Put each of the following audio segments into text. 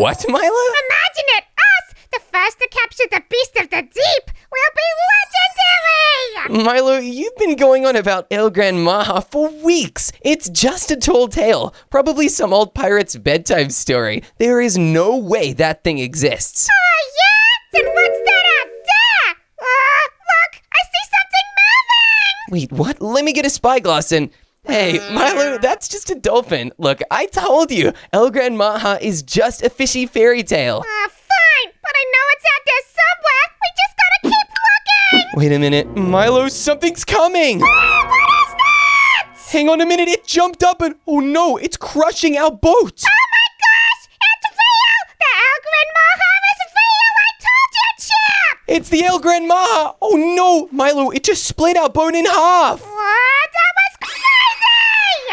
What, Milo? Imagine it, us, the first to capture the beast of the deep. We'll be legendary! Milo, you've been going on about GRAN MAJA for weeks. It's just a tall tale. Probably some old pirate's bedtime story. There is no way that thing exists. Oh, yeah? Then what's that out there? Look, I see something moving! Wait, what? Let me get a spyglass and... Hey, Milo, that's just a dolphin. Look, I told you, GRAN MAJA is just a fishy fairy tale. Fine, but I know it's out there somewhere. We just gotta keep looking! Wait a minute. Milo, something's coming! What is that? Hang on a minute, it jumped up and... Oh no, it's crushing our boat! Oh my gosh, it's real! The GRAN MAJA is real! I told you, Chip! It's the GRAN MAJA! Oh no, Milo, it just split our boat in half! What? That was crazy!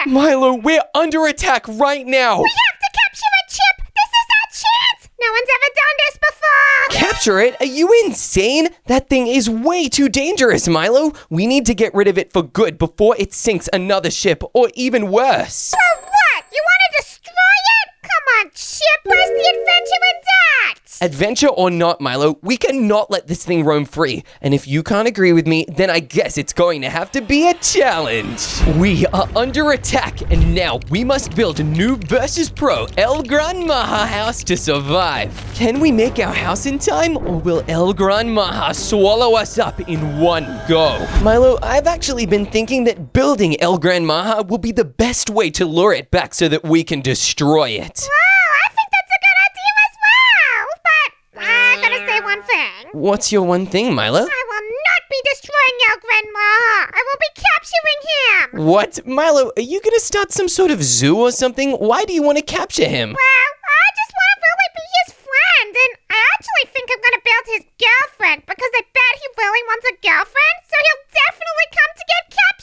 Milo, we're under attack right now! We have to capture it, Chip! This is our chance! No one's ever done this before! Capture it? Are you insane? That thing is way too dangerous, Milo. We need to get rid of it for good before it sinks another ship, or even worse. For what? You want to destroy it? Come on, Chip! Where's the adventure in that? Adventure or not, Milo, we cannot let this thing roam free. And if you can't agree with me, then I guess it's going to have to be a challenge. We are under attack, and now we must build a NOOB versus Pro GRAN MAJA house to survive. Can we make our house in time, or will GRAN MAJA swallow us up in one go? Milo, I've actually been thinking that building GRAN MAJA will be the best way to lure it back so that we can destroy it. Wow, I think that's a good idea as well! But I gotta say one thing. What's your one thing, Milo? I will not be destroying GRAN MAJA. I will be capturing him. What? Milo, are you gonna start some sort of zoo or something? Why do you want to capture him? Well, I just want to really be his friend, and I actually think I'm gonna build his girlfriend because I bet he really wants a girlfriend, so he'll definitely come to get captured.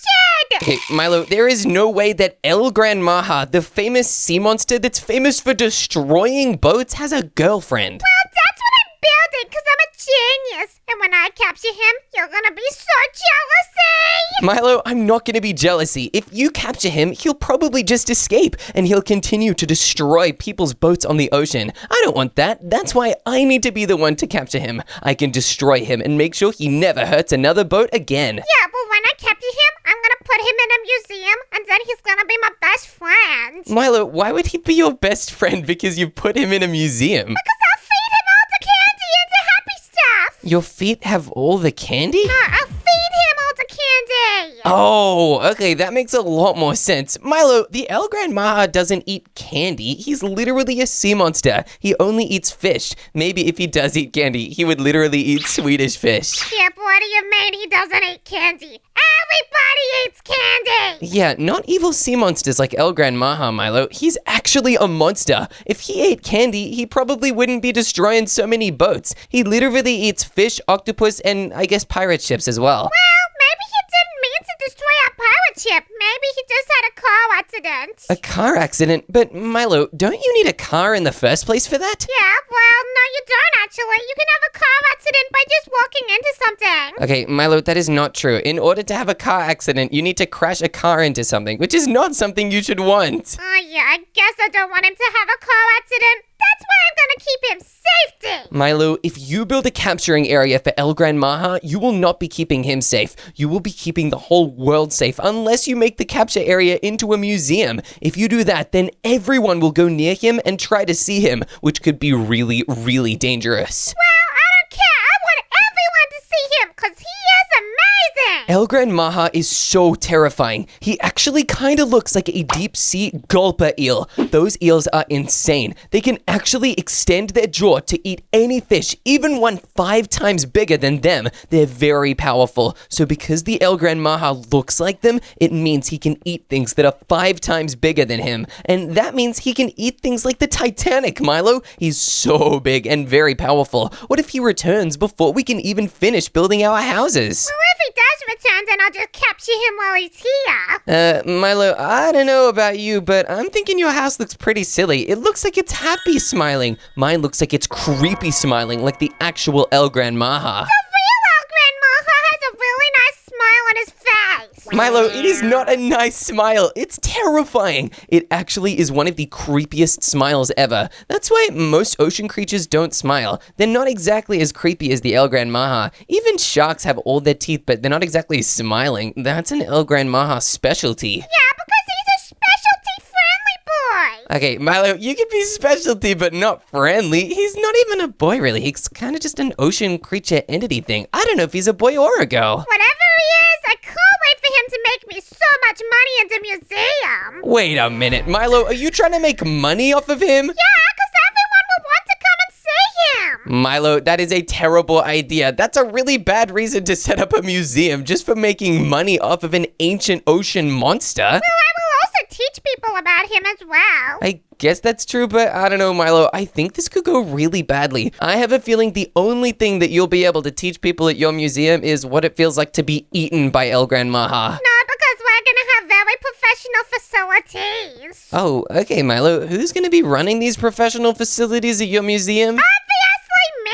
Hey, Milo, there is no way that GRAN MAJA, the famous sea monster that's famous for destroying boats, has a girlfriend. Well, that's what I'm building because I'm a genius, and when I capture him, you're gonna be so jealousy. Milo, I'm not gonna be jealousy. If you capture him, he'll probably just escape, and he'll continue to destroy people's boats on the ocean. I don't want that. That's why I need to be the one to capture him. I can destroy him and make sure he never hurts another boat again. Yeah, but when I capture him, I'm gonna put him in a museum, and then he's gonna be my best friend. Milo, why would he be your best friend because you put him in a museum? Because I'll feed him all the candy and the happy stuff. Your feet have all the candy? No, I'll feed him all the candy. Oh, okay, that makes a lot more sense. Milo, the GRAN MAJA doesn't eat candy. He's literally a sea monster. He only eats fish. Maybe if he does eat candy, he would literally eat Swedish fish. Chip, what do you mean he doesn't eat candy? Everybody eats candy. Yeah, not evil sea monsters like GRAN MAJA, Milo. He's actually a monster. If he ate candy, he probably wouldn't be destroying so many boats. He literally eats fish, octopus, and I guess pirate ships as well. Well, maybe he didn't mean to destroy our pirate ship. Maybe he just had a car accident. A car accident? But Milo, don't you need a car in the first place for that? Yeah, well, no you don't actually. You can have a car accident by just walking into something. Okay, Milo, that is not true. In order to have a car accident, you need to crash a car into something, which is not something you should want. Oh yeah, I guess I don't want him to have a car accident. That's why I'm gonna keep him safety. Milo, if you build a capturing area for GRAN MAJA, you will not be keeping him safe. You will be keeping the whole world safe unless you make the capture area into a museum. If you do that, then everyone will go near him and try to see him, which could be really, really dangerous. Well, I don't care. I want everyone to see him because he is amazing. GRAN MAJA is so terrifying. He actually kind of looks like a deep sea gulper eel. Those eels are insane. They can actually extend their jaw to eat any fish, even one 5 times bigger than them. They're very powerful. So because the GRAN MAJA looks like them, it means he can eat things that are 5 times bigger than him. And that means he can eat things like the Titanic, Milo. He's so big and very powerful. What if he returns before we can even finish building our houses? Well, if he does return, then I'll just capture him while he's here. Milo, I don't know about you, but I'm thinking your house looks pretty silly. It looks like it's happy smiling. Mine looks like it's creepy smiling, like the actual GRAN MAJA. The real GRAN MAJA has a really nice smile on his face. Milo, it is not a nice smile. It's terrifying. It actually is one of the creepiest smiles ever. That's why most ocean creatures don't smile. They're not exactly as creepy as the El Gran Maja. Even sharks have all their teeth, but they're not exactly smiling. That's an El Gran Maja specialty. Yeah, because he's a specialty-friendly boy. Okay, Milo, you can be specialty, but not friendly. He's not even a boy, really. He's kind of just an ocean creature entity thing. I don't know if he's a boy or a girl. Whatever he is, I can't wait for him to make me so much money in the museum. Wait a minute, Milo, are you trying to make money off of him? Yeah, because everyone will want to come and see him. Milo, that is a terrible idea. That's a really bad reason to set up a museum just for making money off of an ancient ocean monster. Well, I will also teach people about him as well. I guess that's true, but I don't know, Milo. I think this could go really badly. I have a feeling the only thing that you'll be able to teach people at your museum is what it feels like to be eaten by El Gran Maja. No, because we're going to have very professional facilities. Oh, okay, Milo. Who's going to be running these professional facilities at your museum? Obviously me.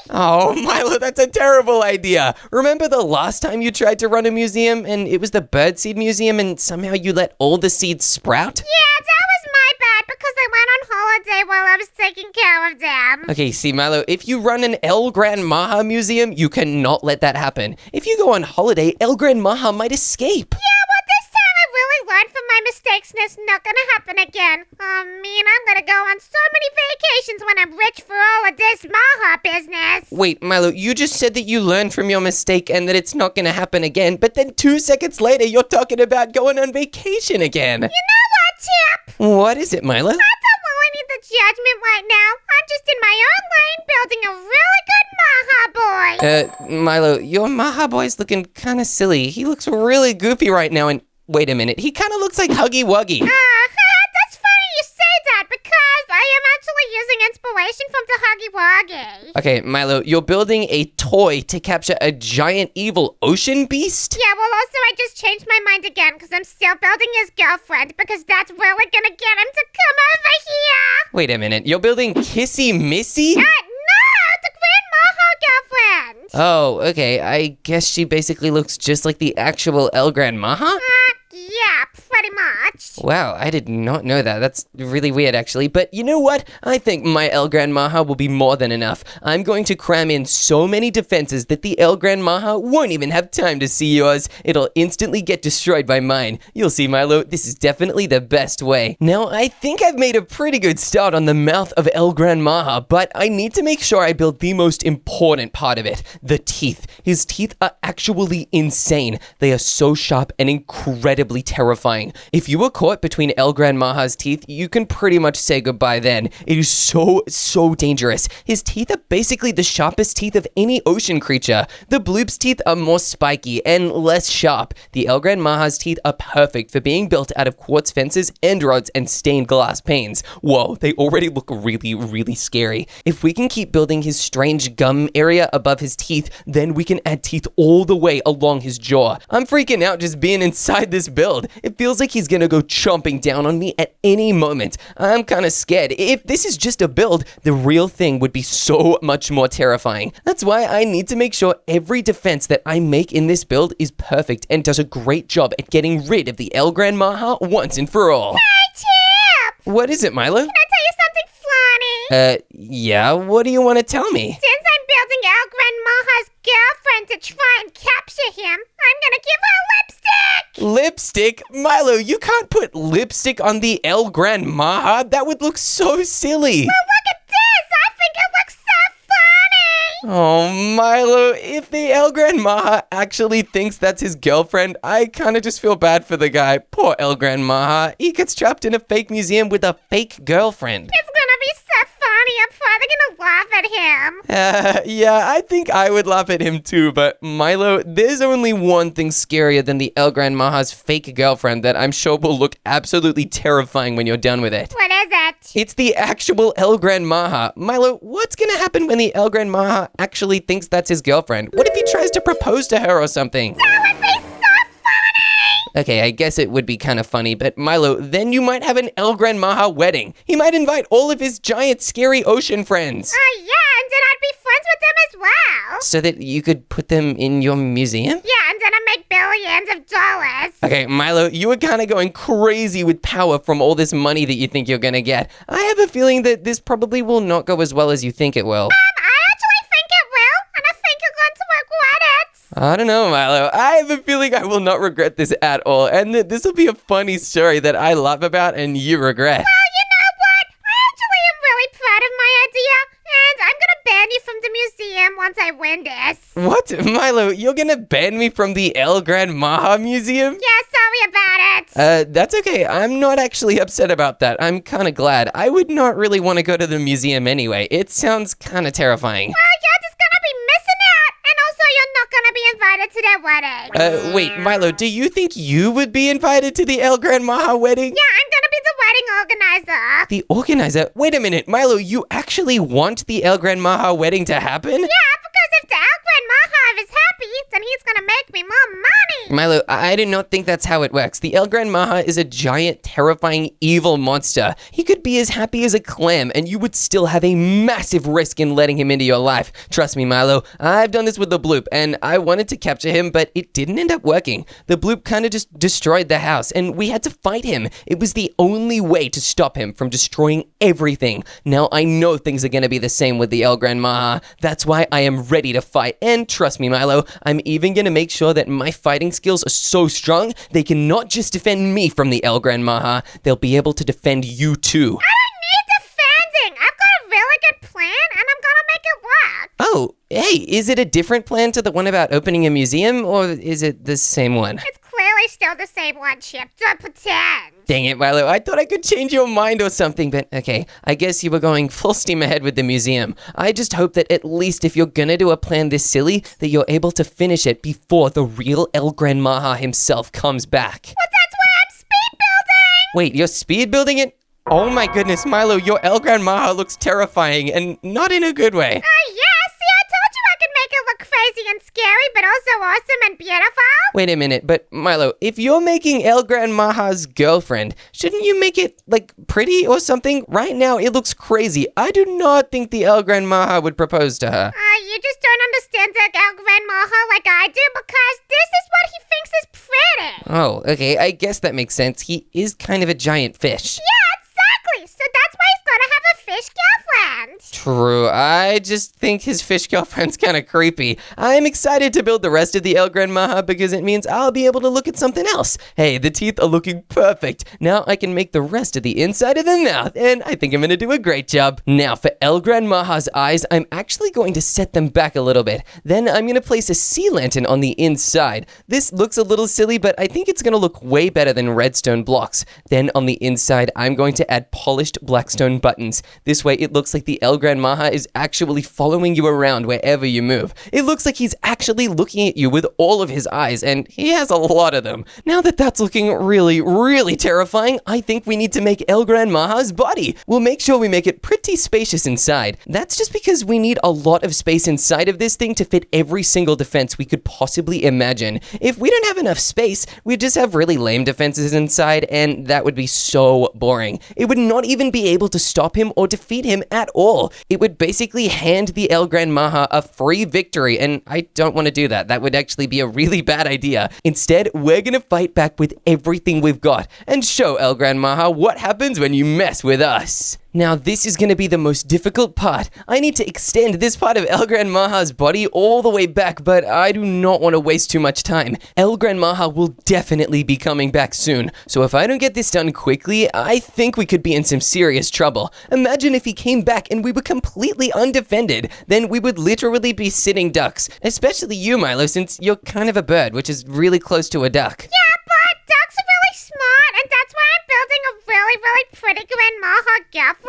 Oh, Milo, that's a terrible idea. Remember the last time you tried to run a museum and it was the birdseed museum and somehow you let all the seeds sprout? Yeah, that was my bad because I went on holiday while I was taking care of them. Okay, see, Milo, if you run an El Gran Maja museum, you cannot let that happen. If you go on holiday, El Gran Maja might escape. Yeah, well, this time I really learned from my mistakes and it's not gonna happen again. I'm gonna go on so many vacations when I'm rich for all of this Maha business. Wait, Milo, you just said that you learned from your mistake and that it's not gonna happen again, but then 2 seconds later, you're talking about going on vacation again. You know what, Chip? What is it, Milo? I don't really need the judgment right now. I'm just in my own lane building a really good Maha boy. Milo, your Maha boy's looking kind of silly. He looks really goofy right now and... Wait a minute, he kind of looks like Huggy Wuggy. That's funny you say that because I am actually using inspiration from the Huggy Wuggy. Okay, Milo, you're building a toy to capture a giant evil ocean beast? Yeah, well, also I just changed my mind again because I'm still building his girlfriend because that's really gonna get him to come over here. Wait a minute, you're building Kissy Missy? No, the Grand Maha girlfriend. Oh, okay, I guess she basically looks just like the actual El Gran Maja? Yeah, pretty much. Wow, I did not know that. That's really weird, actually. But you know what? I think my El Gran Maja will be more than enough. I'm going to cram in so many defenses that the El Gran Maja won't even have time to see yours. It'll instantly get destroyed by mine. You'll see, Milo, this is definitely the best way. Now, I think I've made a pretty good start on the mouth of El Gran Maja, but I need to make sure I build the most important part of it, the teeth. His teeth are actually insane. They are so sharp and incredibly terrifying. If you were caught between El Gran Maja's teeth, you can pretty much say goodbye then. It is so dangerous. His teeth are basically the sharpest teeth of any ocean creature. The bloop's teeth are more spiky and less sharp. The El Gran Maja's teeth are perfect for being built out of quartz fences, end rods, and stained glass panes. Whoa, they already look really scary. If we can keep building his strange gum area above his teeth, then we can add teeth all the way along his jaw. I'm freaking out just being inside this build. It feels like he's gonna go chomping down on me at any moment. I'm kind of scared. If this is just a build, the real thing would be so much more terrifying. That's why I need to make sure every defense that I make in this build is perfect and does a great job at getting rid of the El Gran Maja once and for all. Hey, Chip! What is it, Milo? Can I tell you something funny? Yeah, what do you want to tell me? Since I'm building El Gran Maja's girlfriend to try and capture him, I'm gonna give her lipstick! Lipstick? Milo, you can't put lipstick on the El Gran Maja. That would look so silly. Well, look at this! I think it looks so funny! Oh, Milo, if the El Gran Maja actually thinks that's his girlfriend, I kind of just feel bad for the guy. Poor El Gran Maja. He gets trapped in a fake museum with a fake girlfriend. It's gonna be so funny. I'm probably gonna laugh at him. Yeah, I think I would laugh at him too, but Milo, there's only one thing scarier than the El Gran Maja's fake girlfriend that I'm sure will look absolutely terrifying when you're done with it. What is it? It's the actual El Gran Maja. Milo, what's gonna happen when the El Gran Maja actually thinks that's his girlfriend? What if he tries to propose to her or something? That would be so funny! Okay, I guess it would be kind of funny, but Milo, then you might have an El Gran Maja wedding. He might invite all of his giant, scary ocean friends. Oh, yeah, and then I'd be friends with them as well. So that you could put them in your museum? Yeah, and then I'm make billions of dollars. Okay, Milo, you were kind of going crazy with power from all this money that you think you're gonna get. I have a feeling that this probably will not go as well as you think it will. I actually think it will, and I think you're going to regret it. I don't know, Milo. I have a feeling I will not regret this at all, and that this will be a funny story that I laugh about and you regret. Well, you know what? I actually am really proud of my idea, and I'm gonna ban you from the museum once I win this. What? Milo, you're gonna ban me from the GRAN MAJA Museum? Yeah, sorry about it. That's okay. I'm not actually upset about that. I'm kind of glad. I would not really want to go to the museum anyway. It sounds kind of terrifying. Well, you're just gonna be missing out, and also you're not gonna be invited to their wedding. Wait, Milo, do you think you would be invited to the GRAN MAJA wedding? Yeah, I'm gonna be the wedding organizer. The organizer? Wait a minute, Milo, you actually want the GRAN MAJA wedding to happen? Yeah, because if the GRAN MAJA is happy, then he's gonna make me more money. Milo, I do not think that's how it works. The GRAN MAJA is a giant, terrifying, evil monster. He could be as happy as a clam, and you would still have a massive risk in letting him into your life. Trust me, Milo, I've done this with the Bloop, and I wanted to capture him, but it didn't end up working. The Bloop kind of just destroyed the house, and we had to fight him. It was the only way to stop him from destroying everything. Now, I know things are going to be the same with the GRAN MAJA. That's why I am ready to fight, and trust me, Milo, I'm even going to make sure that my fighting skills are so strong, they can not just defend me from the GRAN MAJA, they'll be able to defend you too. I don't need defending. I've got a really good plan, and I'm gonna make it work. Oh, hey, is it a different plan to the one about opening a museum, or is it the same one? It's clearly still the same one, Chip. Don't pretend. Dang it, Milo, I thought I could change your mind or something, but okay, I guess you were going full steam ahead with the museum. I just hope that at least if you're gonna do a plan this silly, that you're able to finish it before the real GRAN MAJA himself comes back. Well, that's why I'm speed building. Wait, you're speed building it? Oh my goodness, Milo, your GRAN MAJA looks terrifying, and not in a good way. Yeah, see, I told you I could make it look crazy and scary, but also awesome and beautiful. Wait a minute, but Milo, if you're making GRAN MAJA's girlfriend, shouldn't you make it, like, pretty or something? Right now, it looks crazy. I do not think the GRAN MAJA would propose to her. You just don't understand the GRAN MAJA like I do, because this is what he thinks is pretty. Oh, okay, I guess that makes sense. He is kind of a giant fish. Yeah, exactly. So that's why he's gonna have a fish girlfriend. True, I just think his fish girlfriend's kind of creepy. I'm excited to build the rest of the GRAN MAJA because it means I'll be able to look at something else. Hey, the teeth are looking perfect. Now I can make the rest of the inside of the mouth, and I think I'm gonna do a great job. Now for GRAN MAJA's eyes, I'm actually going to set them back a little bit. Then I'm gonna place a sea lantern on the inside. This looks a little silly, but I think it's gonna look way better than redstone blocks. Then on the inside, I'm going to add polished blackstone buttons. This way it looks like the GRAN MAJA is actually following you around wherever you move. It looks like he's actually looking at you with all of his eyes, and he has a lot of them. Now that that's looking really, really terrifying, I think we need to make GRAN MAJA's body. We'll make sure we make it pretty spacious inside. That's just because we need a lot of space inside of this thing to fit every single defense we could possibly imagine. If we don't have enough space, we'd just have really lame defenses inside, and that would be so boring. It would not even be able to stop him or defeat him at all. It would basically hand the GRAN MAJA a free victory, and I don't want to do that. That would actually be a really bad idea. Instead, we're gonna fight back with everything we've got and show GRAN MAJA what happens when you mess with us. Now, this is going to be the most difficult part. I need to extend this part of GRAN MAJA's body all the way back, but I do not want to waste too much time. GRAN MAJA will definitely be coming back soon, so if I don't get this done quickly, I think we could be in some serious trouble. Imagine if he came back and we were completely undefended. Then we would literally be sitting ducks. Especially you, Milo, since you're kind of a bird, which is really close to a duck. Yeah, but ducks are really smart, and that's why I'm building a really, really pretty GRAN MAJA girlfriend.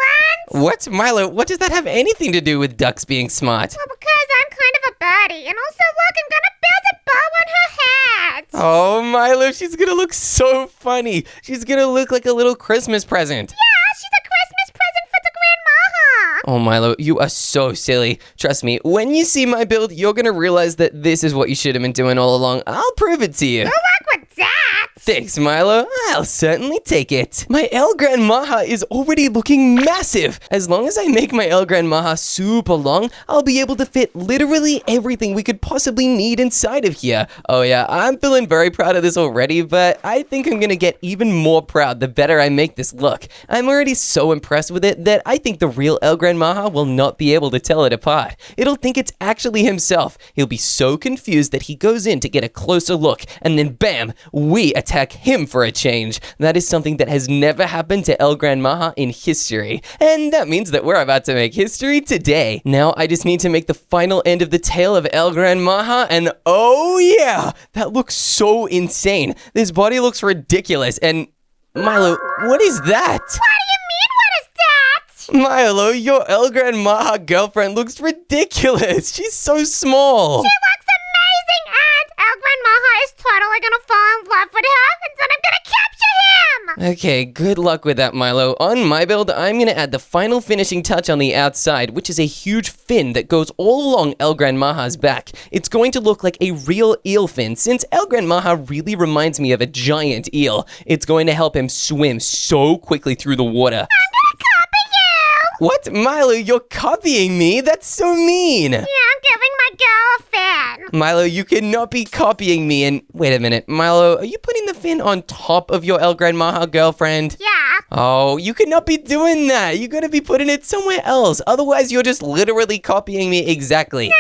What? Milo, what does that have anything to do with ducks being smart? Well, because I'm kind of a birdie, and also look, I'm gonna build a bow on her head. Oh, Milo, she's gonna look so funny. She's gonna look like a little Christmas present. Yeah, she's a Christmas present for the GRAN MAJA. Oh, Milo, you are so silly. Trust me, when you see my build, you're gonna realize that this is what you should have been doing all along. I'll prove it to you. Good luck with that. Thanks, Milo. I'll certainly take it. My GRAN MAJA is already looking massive. As long as I make my GRAN MAJA super long, I'll be able to fit literally everything we could possibly need inside of here. Oh yeah, I'm feeling very proud of this already, but I think I'm gonna get even more proud the better I make this look. I'm already so impressed with it that I think the real GRAN MAJA will not be able to tell it apart. It'll think it's actually himself. He'll be so confused that he goes in to get a closer look, and then bam, we attack him for a change. That is something that has never happened to GRAN MAJA in history. And that means that we're about to make history today. Now I just need to make the final end of the tail of GRAN MAJA, and oh yeah, that looks so insane. This body looks ridiculous, and Milo, what is that? What do you mean, what is that? Milo, your GRAN MAJA girlfriend looks ridiculous. She's so small. She looks amazing, and GRAN MAJA is totally gonna fall in love with her, and then I'm gonna capture him! Okay, good luck with that, Milo. On my build, I'm gonna add the final finishing touch on the outside, which is a huge fin that goes all along GRAN MAJA's back. It's going to look like a real eel fin, since GRAN MAJA really reminds me of a giant eel. It's going to help him swim so quickly through the water. I'm gonna copy you! What? Milo, you're copying me? That's so mean! Yeah, I'm giving my girl a fan. Milo, you cannot be copying me. And wait a minute, Milo, are you putting the fin on top of your GRAN MAJA girlfriend? Yeah. Oh, you cannot be doing that. You gotta be putting it somewhere else. Otherwise, you're just literally copying me exactly. No.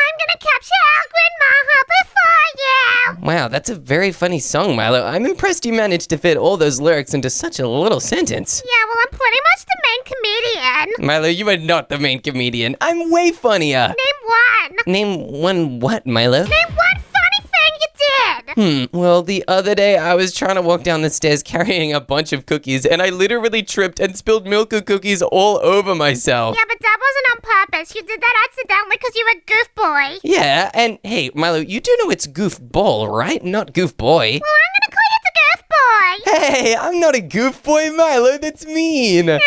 I'm gonna capture GRAN MAJA before you. Wow, that's a very funny song, Milo. I'm impressed you managed to fit all those lyrics into such a little sentence. Yeah, well, I'm pretty much the main comedian. Milo, you are not the main comedian. I'm way funnier. Name one. Name one what, Milo? Name one funny thing you did. Well, the other day I was trying to walk down the stairs carrying a bunch of cookies, and I literally tripped and spilled milk of cookies all over myself. Yeah, but that wasn't on purpose. You did that accidentally because you're a goof boy. Yeah, and hey, Milo, you do know it's goofball, right? Not goof boy. Well, I'm gonna call you the goof boy. Hey, I'm not a goof boy, Milo. That's mean. No.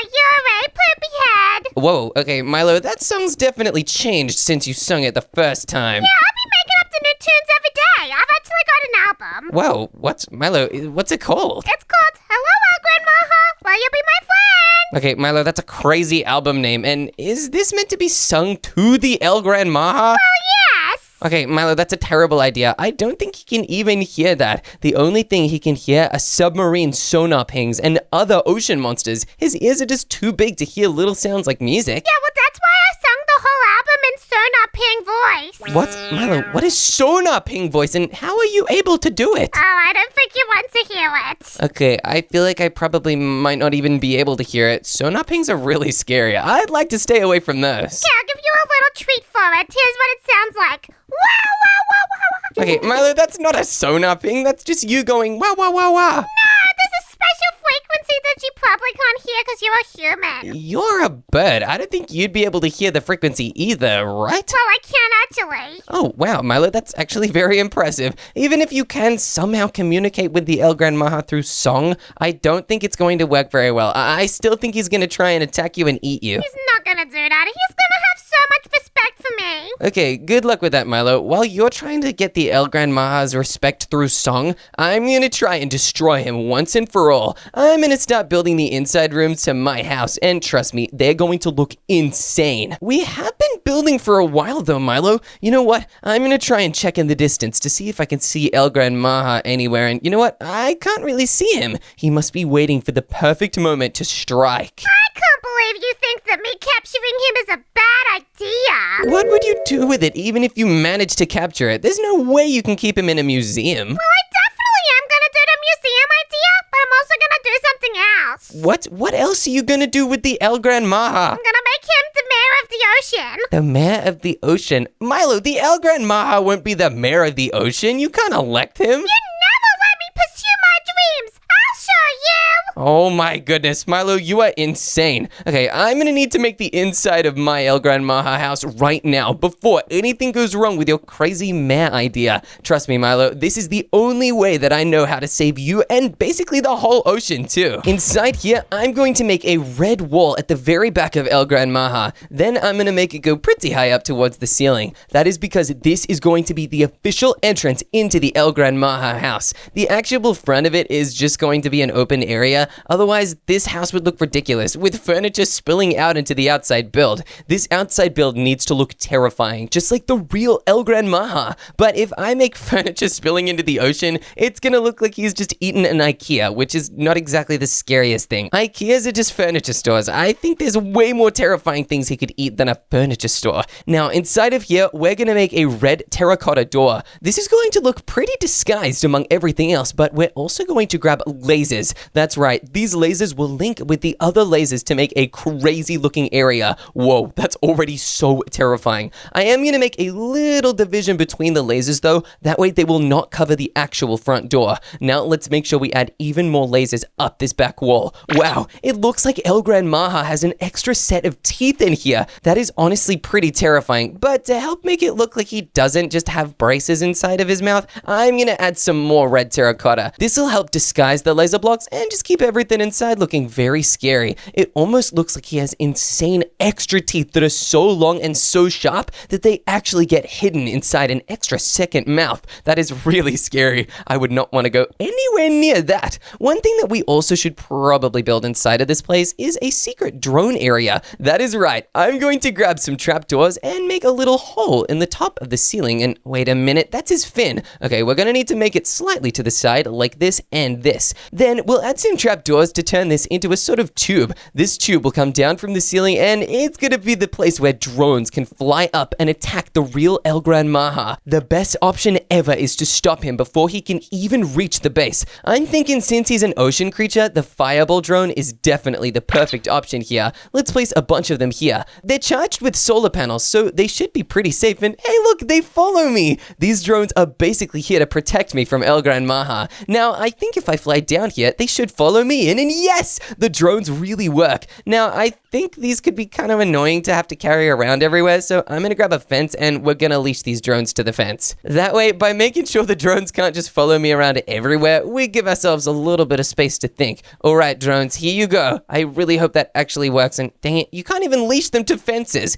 You're a poopy head. Whoa, okay, Milo, that song's definitely changed since you sung it the first time. Yeah, I'll be making up the new tunes every day. I've actually got an album. Whoa, what's it called? It's called Hello, GRAN MAJA. Will you be my friend? Okay, Milo, that's a crazy album name, and is this meant to be sung to the GRAN MAJA? Oh, yes. Okay, Milo, that's a terrible idea. I don't think he can even hear that. The only thing he can hear are submarine sonar pings and other ocean monsters. His ears are just too big to hear little sounds like music. Yeah, well, that's why I sung the whole album in sonar ping voice. What? Milo, what is sonar ping voice, and how are you able to do it? Oh, I don't think you want to hear it. Okay, I feel like I probably might not even be able to hear it. Sonar pings are really scary. I'd like to stay away from those. Yeah, I'll give you a little treat for it. Here's what it sounds like. Wow. Okay, Milo, that's not a sonar ping. That's just you going wah, wah, wah, wah. No, there's a special frequency that you probably can't hear because you're a human. You're a bird. I don't think you'd be able to hear the frequency either, right? Well, I can actually. Oh, wow, Milo, that's actually very impressive. Even if you can somehow communicate with the GRAN MAJA through song, I don't think it's going to work very well. I still think he's going to try and attack you and eat you. He's not gonna do that. He's gonna have so much respect for me. Okay, good luck with that, Milo. While you're trying to get the GRAN MAJA's respect through song, I'm gonna try and destroy him once and for all. I'm gonna start building the inside rooms to my house, and trust me, they're going to look insane. We have been building for a while though, Milo. You know what? I'm gonna try and check in the distance to see if I can see GRAN MAJA anywhere, and you know what? I can't really see him. He must be waiting for the perfect moment to strike. I can't believe you think that me capturing him is a bad idea. What would you do with it even if you managed to capture it? There's no way you can keep him in a museum. Well, I definitely am gonna do the museum idea, but I'm also gonna do something else. What else are you gonna do with the GRAN MAJA? I'm gonna make him the mayor of the ocean. The mayor of the ocean? Milo, the GRAN MAJA won't be the mayor of the ocean. You can't elect him. You never let me pursue my dreams. I'll show you. Oh my goodness, Milo, you are insane. Okay, I'm gonna need to make the inside of my GRAN MAJA house right now before anything goes wrong with your crazy mare idea. Trust me, Milo, this is the only way that I know how to save you and basically the whole ocean too. Inside here, I'm going to make a red wall at the very back of GRAN MAJA. Then I'm gonna make it go pretty high up towards the ceiling. That is because this is going to be the official entrance into the GRAN MAJA house. The actual front of it is just going to be an open area. Otherwise, this house would look ridiculous with furniture spilling out into the outside build. This outside build needs to look terrifying, just like the real GRAN MAJA. But if I make furniture spilling into the ocean, it's gonna look like he's just eaten an IKEA, which is not exactly the scariest thing. IKEAs are just furniture stores. I think there's way more terrifying things he could eat than a furniture store. Now, inside of here, we're gonna make a red terracotta door. This is going to look pretty disguised among everything else, but we're also going to grab lasers. That's right, these lasers will link with the other lasers to make a crazy looking area. Whoa, that's already so terrifying. I am gonna make a little division between the lasers though, that way they will not cover the actual front door. Now let's make sure we add even more lasers up this back wall. Wow, it looks like GRAN MAJA has an extra set of teeth in here. That is honestly pretty terrifying, but to help make it look like he doesn't just have braces inside of his mouth, I'm gonna add some more red terracotta. This will help disguise the laser blocks and just keep everything inside looking very scary. It almost looks like he has insane extra teeth that are so long and so sharp that they actually get hidden inside an extra second mouth. That is really scary. I would not want to go anywhere near that. One thing that we also should probably build inside of this place is a secret drone area. That is right. I'm going to grab some trapdoors and make a little hole in the top of the ceiling. And wait a minute, that's his fin. Okay, we're gonna need to make it slightly to the side like this and this. Then we'll add some trapdoors to turn this into a sort of tube. This tube will come down from the ceiling and it's gonna be the place where drones can fly up and attack the real GRAN MAJA. The best option ever is to stop him before he can even reach the base. I'm thinking since he's an ocean creature, the fireball drone is definitely the perfect option here. Let's place a bunch of them here. They're charged with solar panels, so they should be pretty safe. And hey look, they follow me! These drones are basically here to protect me from GRAN MAJA. Now, I think if I fly down here, they should follow me in, and yes! The drones really work. Now, I think these could be kind of annoying to have to carry around everywhere, so I'm gonna grab a fence and we're gonna leash these drones to the fence. That way, by making sure the drones can't just follow me around everywhere, we give ourselves a little bit of space to think. Alright, drones, here you go. I really hope that actually works, and dang it, you can't even leash them to fences.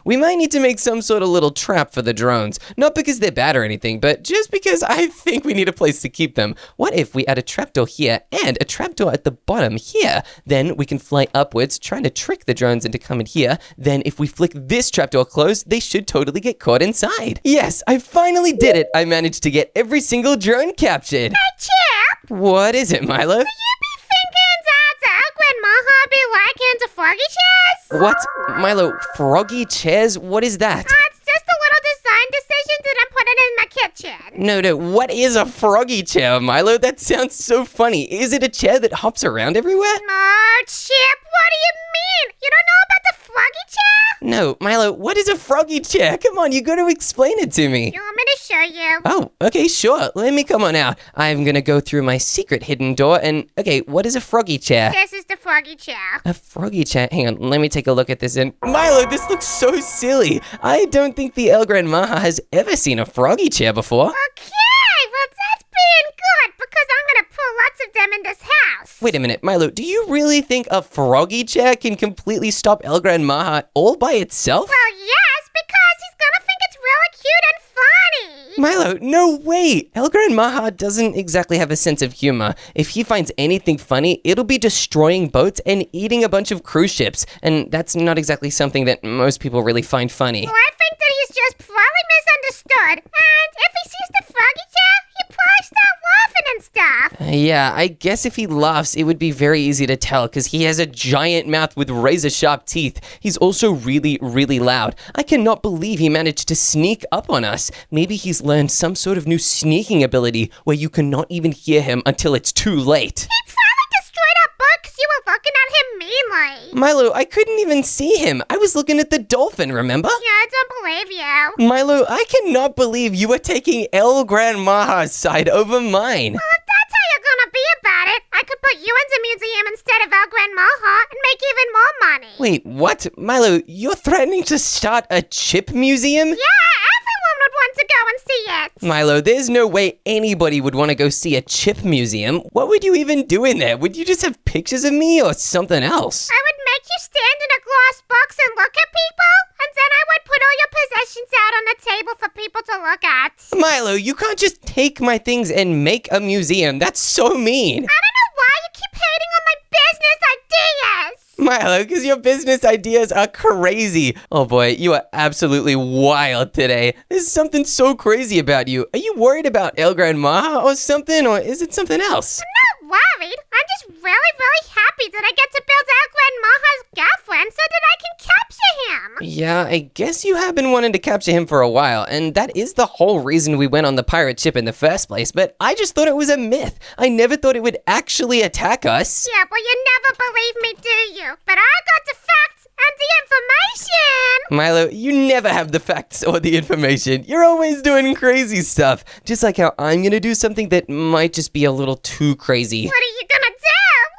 We might need to make some sort of little trap for the drones. Not because they're bad or anything, but just because I think we need a place to keep them. What if we add a trapdoor here and a trapdoor at the bottom here? Then we can fly upwards, trying to trick the drones into coming here. Then if we flick this trapdoor closed, they should totally get caught inside. Yes, I finally did it. I managed to get every single drone captured. Hey, Chip! What is it, Milo? You be thinking that GRAN MAJA be like into froggy chairs? What? Milo, froggy chairs? What is that? It's just a little design decision that I'm putting in my kitchen. No, what is a froggy chair, Milo? That sounds so funny. Is it a chair that hops around everywhere? Oh, Chip, what do you mean? You don't know about the froggy chair? No, Milo, what is a froggy chair? Come on, you gotta explain it to me. You want me to show you? Oh, okay, sure. Let me come on out. I'm gonna go through my secret hidden door and, okay, what is a froggy chair? This is the froggy chair. A froggy chair? Hang on, let me take a look at this and... Milo, this looks so silly. I don't think the GRAN MAJA has ever seen a froggy chair before. Okay, well that's being good because I'm gonna put lots of them in this house. Wait a minute, Milo, do you really think a froggy chair can completely stop GRAN MAJA all by itself? Well, yes, because he's gonna think it's really cute and funny. Milo, no way! GRAN MAJA doesn't exactly have a sense of humor. If he finds anything funny, it'll be destroying boats and eating a bunch of cruise ships. And that's not exactly something that most people really find funny. Well, I think that he's just probably misunderstood. And if he sees the froggy chair, he'll probably start laughing and stuff. Yeah, I guess if he laughs, it would be very easy to tell because he has a giant mouth with razor-sharp teeth. He's also really, really loud. I cannot believe he managed to sneak up on us. Maybe he's learned some sort of new sneaking ability where you cannot even hear him until it's too late. He probably destroyed our boat because you were looking at him meanly. Milo, I couldn't even see him. I was looking at the dolphin, remember? Yeah, I don't believe you. Milo, I cannot believe you are taking GRAN MAJA's side over mine. Well, if that's how you're gonna be about it, I could put you in the museum instead of our Gran Maja and make even more money. Wait, what? Milo, you're threatening to start a chip museum? Yeah, everyone would want to go and see it. Milo, there's no way anybody would want to go see a chip museum. What would you even do in there? Would you just have pictures of me or something else? I would make you stand in a glass box and look at people, and then I would put all your possessions out on the table for people to look at. Milo, you can't just take my things and make a museum. That's so mean. I don't know why you keep hating on my business ideas. Milo, because your business ideas are crazy. Oh boy, you are absolutely wild today. There's something so crazy about you. Are you worried about El Gran Maja or something, or is it something else? I'm not worried. I'm just really happy that I get to build out Gran Maja's girlfriend so that I can capture him. Yeah, I guess you have been wanting to capture him for a while, and that is the whole reason we went on the pirate ship in the first place, but I just thought it was a myth. I never thought it would actually attack us. Yeah, but you never believe me, do you? But I got the facts and the information. Milo, you never have the facts or the information. You're always doing crazy stuff. Just like how I'm gonna do something that might just be a little too crazy. What are you gonna do?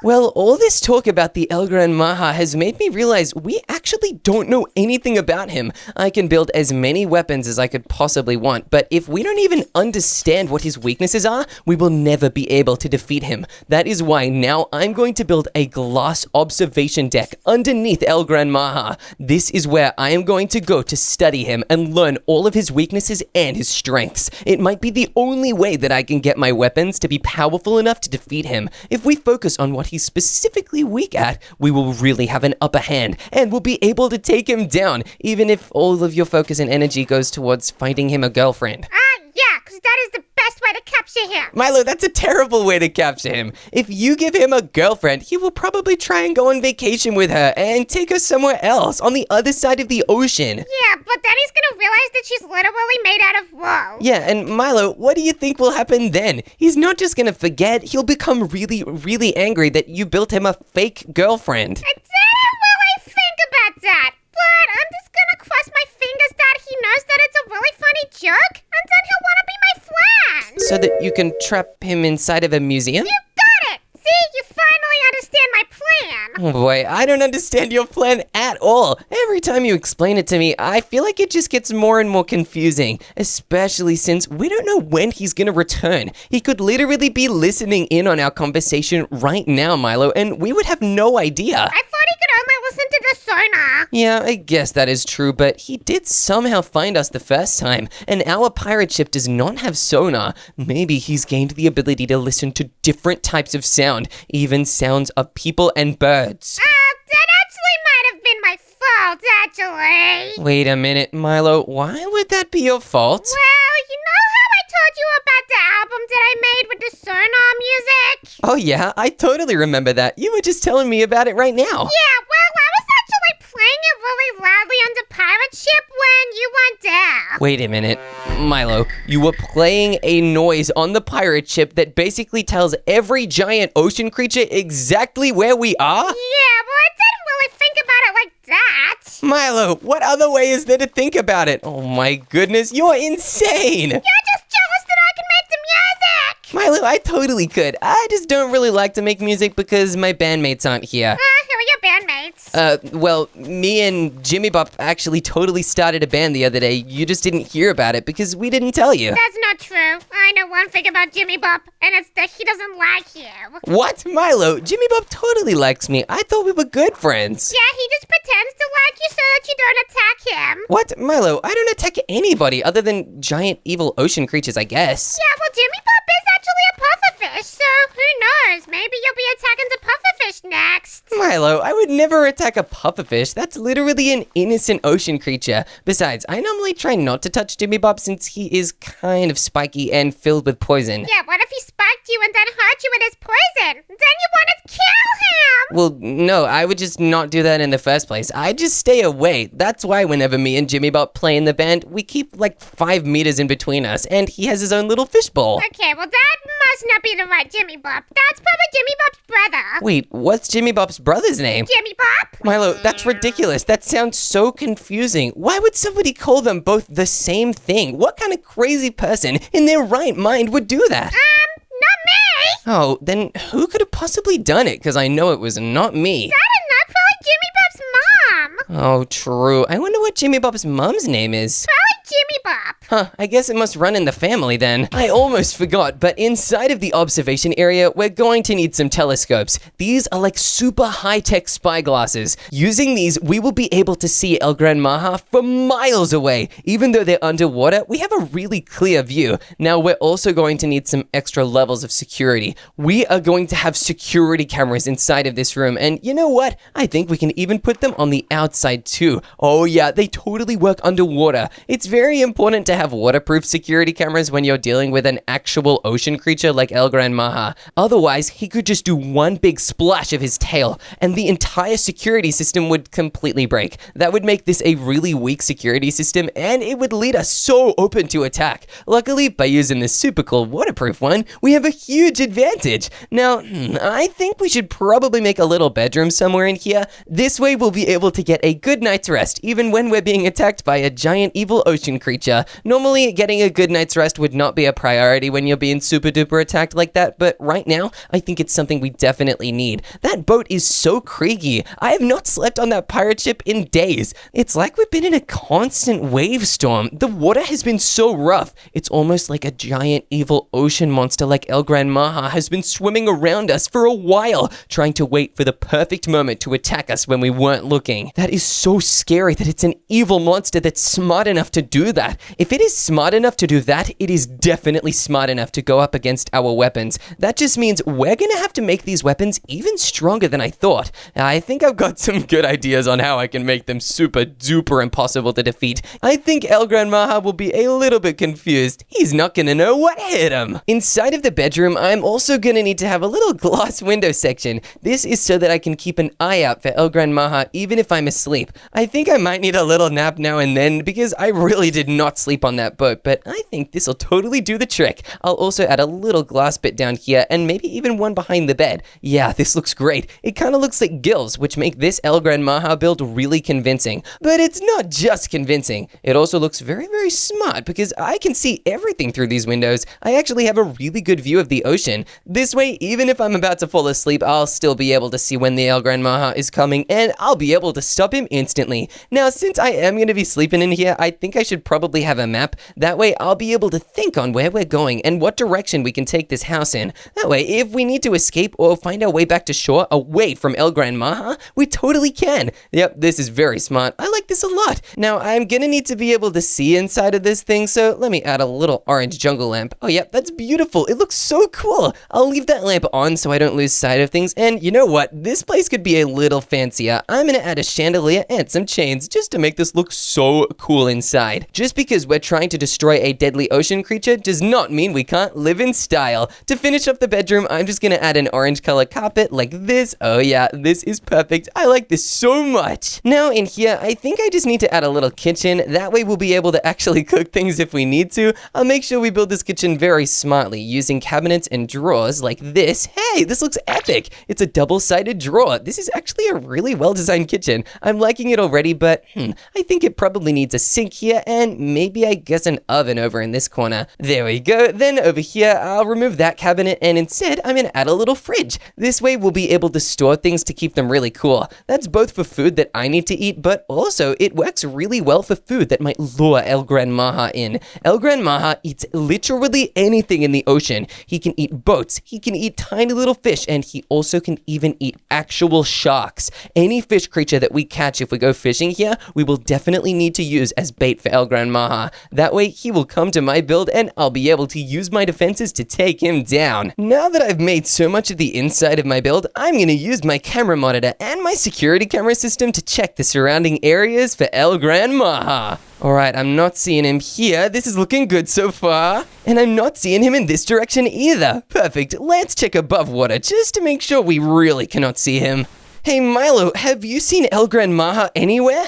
Well, all this talk about the El Gran Maja has made me realize we actually don't know anything about him. I can build as many weapons as I could possibly want, but if we don't even understand what his weaknesses are, we will never be able to defeat him. That is why now I'm going to build a glass observation deck underneath El Gran Maja. This is where I am going to go to study him and learn all of his weaknesses and his strengths. It might be the only way that I can get my weapons to be powerful enough to defeat him. If we focus on what he's specifically weak at, we will really have an upper hand and we'll be able to take him down, even if all of your focus and energy goes towards finding him a girlfriend. Yeah, because that is the best way to capture him. Milo, that's a terrible way to capture him. If you give him a girlfriend, he will probably try and go on vacation with her and take her somewhere else on the other side of the ocean. Yeah, but then he's gonna realize that she's literally made out of wool. Yeah, and Milo, what do you think will happen then? He's not just gonna forget, he'll become really angry that you built him a fake girlfriend. I didn't really think about that, but I'm just gonna cross my fingers that he knows that it's a really funny joke, and then he'll wanna be my friend. So that you can trap him inside of a museum? You got it! See, you finally understand my plan. Oh boy, I don't understand your plan at all. Every time you explain it to me, I feel like it just gets more and more confusing, especially since we don't know when he's gonna return. He could literally be listening in on our conversation right now, Milo, and we would have no idea. I thought he could only listen to the sonar. Yeah, I guess that is true, but he did somehow find us the first time, and our pirate ship does not have sonar. Maybe he's gained the ability to listen to different types of sound, even sounds of people and birds. That actually might have been my fault, actually. Wait a minute, Milo, why would that be your fault? Well, you know how I told you about the album that I made with the sonar music? Oh yeah, I totally remember that. You were just telling me about it right now. Yeah, well, I was actually playing it really loudly on the pirate ship when you weren't there. Wait a minute, Milo, you were playing a noise on the pirate ship that basically tells every giant ocean creature exactly where we are? Yeah, well, I didn't really think about it like that. Milo, what other way is there to think about it? Oh my goodness, you're insane! You're just jealous that I can make the music. Milo, I totally could. I just don't really like to make music because my bandmates aren't here. Who are your bandmates? Well, me and Jimmy Bop actually totally started a band the other day. You just didn't hear about it because we didn't tell you. That's not true. I know one thing about Jimmy Bop, and it's that he doesn't like you. What? Milo, Jimmy Bop totally likes me. I thought we were good friends. Yeah, he just pretends to like you so that you don't attack him. What? Milo, I don't attack anybody other than giant evil ocean creatures, I guess. Yeah, well, Jimmy Bop is actually a pufferfish, so who knows? Maybe you'll be attacking the pufferfish next. Milo, I would never attack a pufferfish. That's literally an innocent ocean creature. Besides, I normally try not to touch Jimmy Bop since he is kind of spiky and filled with poison. Yeah, what if he spiked you and then hurt you with his poison? Then you want to kill him! Well, no, I would just not do that in the first place. I just stay away. That's why whenever me and Jimmy Bop play in the band, we keep like 5 meters in between us, and he has his own little fishbowl. Okay, well that must not be the right Jimmy Bop. That's probably Jimmy Bop's brother. Wait, what's Jimmy Bop's brother's name? Jimmy Bop? Milo, that's ridiculous. That sounds so confusing. Why would somebody call them both the same thing? What kind of crazy person in their right mind would do that? Not me! Oh, then who could have possibly done it? Because I know it was not me. I don't know, probably Jimmy Bob's mom. Oh, true. I wonder what Jimmy Bob's mom's name is. Probably Jimmy Bob. Huh, I guess it must run in the family then. I almost forgot, but inside of the observation area, we're going to need some telescopes. These are like super high-tech spy glasses. Using these, we will be able to see El Gran Maja from miles away. Even though they're underwater, we have a really clear view. Now, we're also going to need some extra levels of security. We are going to have security cameras inside of this room, and you know what? I think we can even put them on the outside too. Oh yeah, they totally work underwater. It's very important to have waterproof security cameras when you're dealing with an actual ocean creature like El Gran Maja. Otherwise, he could just do one big splash of his tail, and the entire security system would completely break. That would make this a really weak security system, and it would lead us so open to attack. Luckily, by using this super cool waterproof one, we have a huge advantage. Now, I think we should probably make a little bedroom somewhere in here. This way, we'll be able to get a good night's rest, even when we're being attacked by a giant evil ocean creature. Normally, getting a good night's rest would not be a priority when you're being super duper attacked like that, but right now, I think it's something we definitely need. That boat is so creaky. I have not slept on that pirate ship in days. It's like we've been in a constant wave storm. The water has been so rough. It's almost like a giant evil ocean monster like El Gran Maja has been swimming around us for a while, trying to wait for the perfect moment to attack us when we weren't looking. That is so scary that it's an evil monster that's smart enough to do that. If it is smart enough to do that, it is definitely smart enough to go up against our weapons. That just means we're gonna have to make these weapons even stronger than I thought. I think I've got some good ideas on how I can make them super duper impossible to defeat. I think El Gran Maja will be a little bit confused. He's not gonna know what hit him. Inside of the bedroom, I'm also gonna need to have a little glass window section. This is so that I can keep an eye out for El Gran Maja even if I'm asleep. I think I might need a little nap now and then because I really did not sleep on that boat, but I think this will totally do the trick. I'll also add a little glass bit down here and maybe even one behind the bed. Yeah, this looks great. It kind of looks like gills, which make this El Gran Maja build really convincing. But it's not just convincing. It also looks very, very smart because I can see everything through these windows. I actually have a really good view of the ocean. This way, even if I'm about to fall asleep, I'll still be able to see when the El Gran Maja is coming and I'll be able to stop him instantly. Now, since I am going to be sleeping in here, I think I should probably have a map. That way, I'll be able to think on where we're going and what direction we can take this house in. That way, if we need to escape or find our way back to shore away from El Gran Maja, we totally can. Yep, this is very smart. I like this a lot. Now, I'm gonna need to be able to see inside of this thing, so let me add a little orange jungle lamp. Oh, yep, that's beautiful. It looks so cool. I'll leave that lamp on so I don't lose sight of things, and you know what? This place could be a little fancier. I'm gonna add a chandelier and some chains just to make this look so cool inside. Just because we're trying to destroy a deadly ocean creature does not mean we can't live in style. To finish up the bedroom, I'm just gonna add an orange color carpet like this. Oh yeah, this is perfect. I like this so much. Now in here, I think I just need to add a little kitchen. That way we'll be able to actually cook things if we need to. I'll make sure we build this kitchen very smartly using cabinets and drawers like this. Hey, this looks epic. It's a double-sided drawer. This is actually a really well-designed kitchen. I'm liking it already, but I think it probably needs a sink here and maybe I guess an oven over in this corner. There we go. Then over here, I'll remove that cabinet and instead I'm gonna add a little fridge. This way we'll be able to store things to keep them really cool. That's both for food that I need to eat, but also it works really well for food that might lure El Gran Maja in. El Gran Maja eats literally anything in the ocean. He can eat boats, he can eat tiny little fish, and he also can even eat actual sharks. Any fish creature that we catch if we go fishing here, we will definitely need to use as bait for El Gran Maja. That way he will come to my build and I'll be able to use my defenses to take him down. Now that I've made so much of the inside of my build, I'm gonna use my camera monitor and my security camera system to check the surrounding areas for El Gran Maja. Alright, I'm not seeing him here. This is looking good so far. And I'm not seeing him in this direction either. Perfect. Let's check above water just to make sure we really cannot see him. Hey Milo, have you seen El Gran Maja anywhere? No,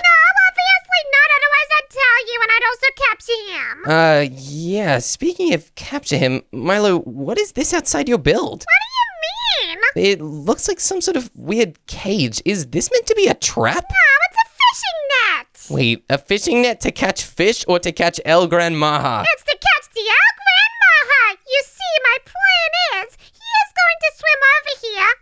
obviously not. Otherwise I'd tell you and I'd also capture him. Yeah. Speaking of capture him, Milo, what is this outside your build? What do you mean? It looks like some sort of weird cage. Is this meant to be a trap? No, it's a fishing net. Wait, a fishing net to catch fish or to catch El Gran Maja? It's to catch the El Gran Maja. You see, my plan is he is going to swim over here.